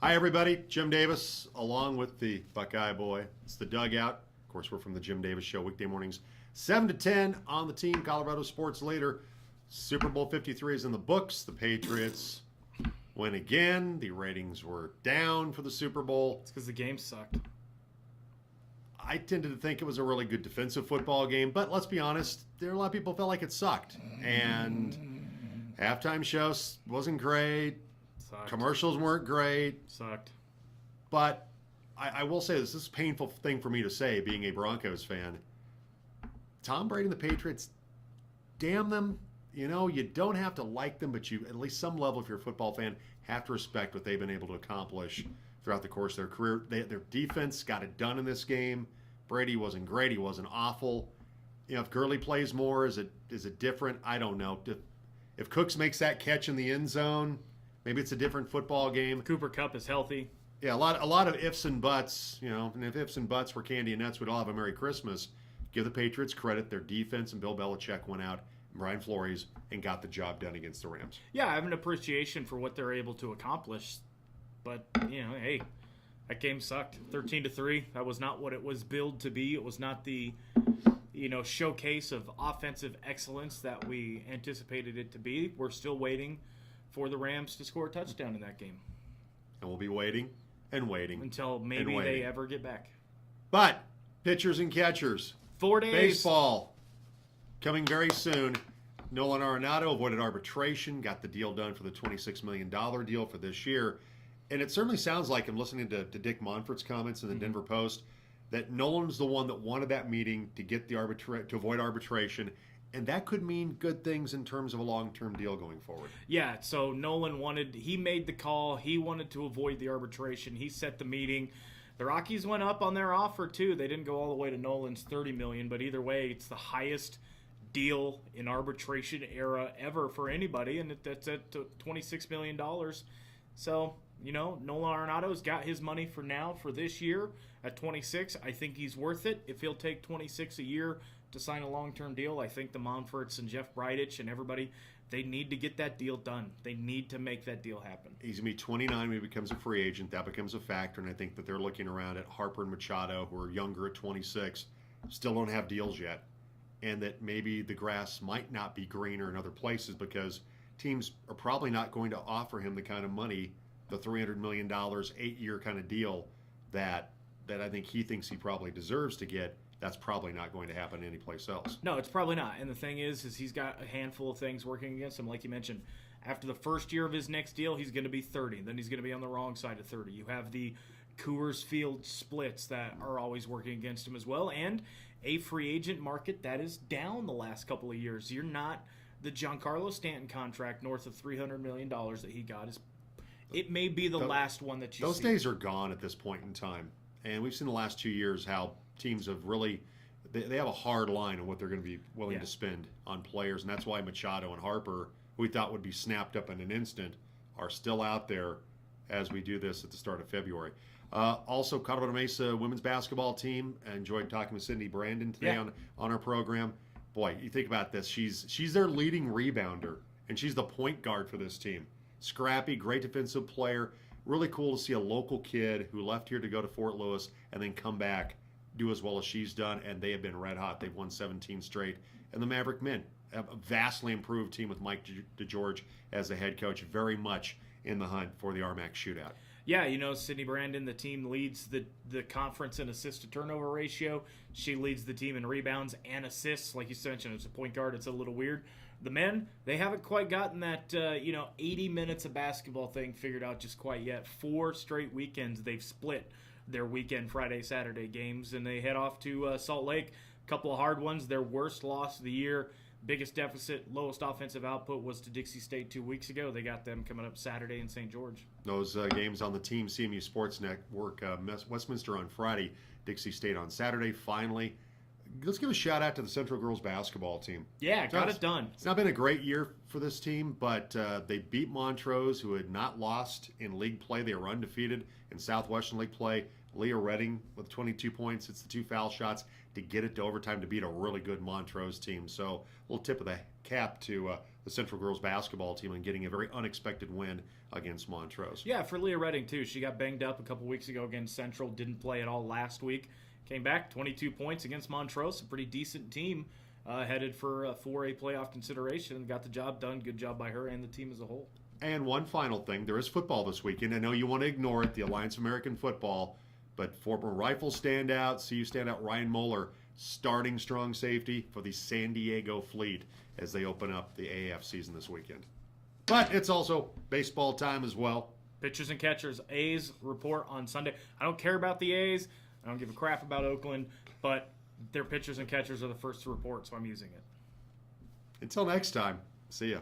Hi, everybody. Jim Davis, along with the Buckeye Boy. It's the Dugout. Of course, we're from the Jim Davis Show, weekday mornings, 7 to 10 on the team. Colorado Sports Leader. Super Bowl 53 is in the books. The Patriots win again. The ratings were down for the Super Bowl. It's because the game sucked. I tended to think it was a really good defensive football game, but let's be honest, there are a lot of people who felt like it sucked. And halftime show wasn't great. Sucked. Commercials weren't great. Sucked. But I will say this is a painful thing for me to say, being a Broncos fan. Tom Brady and the Patriots, damn them. You know, you don't have to like them, but you, at least some level, if you're a football fan, have to respect what they've been able to accomplish throughout the course of their career. Their defense got it done in this game. Brady wasn't great. He wasn't awful. You know, if Gurley plays more, is it different? I don't know. If Cooks makes that catch in the end zone, maybe it's a different football game. Cooper Kupp is healthy. Yeah, a lot of ifs and buts. You know, and if ifs and buts were candy and nuts, we'd all have a Merry Christmas. Give the Patriots credit. Their defense and Bill Belichick went out, and Brian Flores, and got the job done against the Rams. Yeah, I have an appreciation for what they're able to accomplish. But, you know, hey, that game sucked. 13-3. That was not what it was billed to be. It was not the, showcase of offensive excellence that we anticipated it to be. We're still waiting for the Rams to score a touchdown in that game. And we'll be waiting and waiting. Until maybe they ever get back. But, pitchers and catchers. 4 days. Baseball coming very soon. Nolan Arenado avoided arbitration, got the deal done for the $26 million deal for this year. And it certainly sounds like, I'm listening to Dick Monfort's comments in the Denver Post, that Nolan's the one that wanted that meeting to get the to avoid arbitration, and that could mean good things in terms of a long-term deal going forward. Yeah, so Nolan he made the call. He wanted to avoid the arbitration. He set the meeting. The Rockies went up on their offer too. They didn't go all the way to Nolan's $30 million, but either way, it's the highest deal in arbitration era ever for anybody, and that's at $26 million. So, Nolan Arenado's got his money for now for this year at 26. I think he's worth it. If he'll take 26 a year to sign a long-term deal, I think the Monforts and Jeff Bridich and everybody, they need to get that deal done. They need to make that deal happen. He's going to be 29 when he becomes a free agent. That becomes a factor, and I think that they're looking around at Harper and Machado, who are younger at 26, still don't have deals yet, and that maybe the grass might not be greener in other places because teams are probably not going to offer him the kind of money, the $300 million, 8-year kind of deal that I think he thinks he probably deserves to get. That's probably not going to happen anyplace else. No, it's probably not. And the thing is he's got a handful of things working against him. Like you mentioned, after the first year of his next deal, he's going to be 30. Then he's going to be on the wrong side of 30. You have the Coors Field splits that are always working against him as well. And a free agent market that is down the last couple of years. You're not the Giancarlo Stanton contract north of $300 million that he got. It may be the last one that you see. Those days are gone at this point in time. And we've seen the last 2 years how teams have really they have a hard line on what they're going to be willing to spend on players. And that's why Machado and Harper, who we thought would be snapped up in an instant, are still out there as we do this at the start of February. Also, Colorado Mesa women's basketball team. I enjoyed talking with Cindy Brandon today on our program. Boy, you think about this. She's their leading rebounder, and she's the point guard for this team. Scrappy, great defensive player. Really cool to see a local kid who left here to go to Fort Lewis and then come back, do as well as she's done, and they have been red hot. They've won 17 straight. And the Maverick men, a vastly improved team with Mike DeGeorge as the head coach, very much in the hunt for the RMAC shootout. Yeah, Sydney Brandon, the team leads the conference in assist-to-turnover ratio. She leads the team in rebounds and assists. Like you mentioned, as a point guard, it's a little weird. The men, they haven't quite gotten that, 80 minutes of basketball thing figured out just quite yet. 4 straight weekends they've split their weekend Friday, Saturday games, and they head off to Salt Lake. A couple of hard ones. Their worst loss of the year, biggest deficit, lowest offensive output was to Dixie State 2 weeks ago. They got them coming up Saturday in St. George. Those games on the Team CMU Sports Network, Westminster on Friday, Dixie State on Saturday, finally. Let's give a shout-out to the Central girls basketball team. Yeah, got it done. It's not been a great year for this team, but they beat Montrose, who had not lost in league play. They were undefeated in Southwestern League play. Leah Redding with 22 points. It's the 2 foul shots to get it to overtime to beat a really good Montrose team. So a little tip of the cap to the Central girls basketball team and getting a very unexpected win against Montrose. Yeah, for Leah Redding, too. She got banged up a couple weeks ago against Central, didn't play at all last week. Came back, 22 points against Montrose, a pretty decent team, headed for a 4A playoff consideration. Got the job done. Good job by her and the team as a whole. And one final thing, there is football this weekend. I know you want to ignore it, the Alliance of American Football, but former Rifles standout, CU standout Ryan Moeller, starting strong safety for the San Diego Fleet as they open up the AAF season this weekend. But it's also baseball time as well. Pitchers and catchers, A's report on Sunday. I don't care about the A's. I don't give a crap about Oakland, but their pitchers and catchers are the first to report, so I'm using it. Until next time, see ya.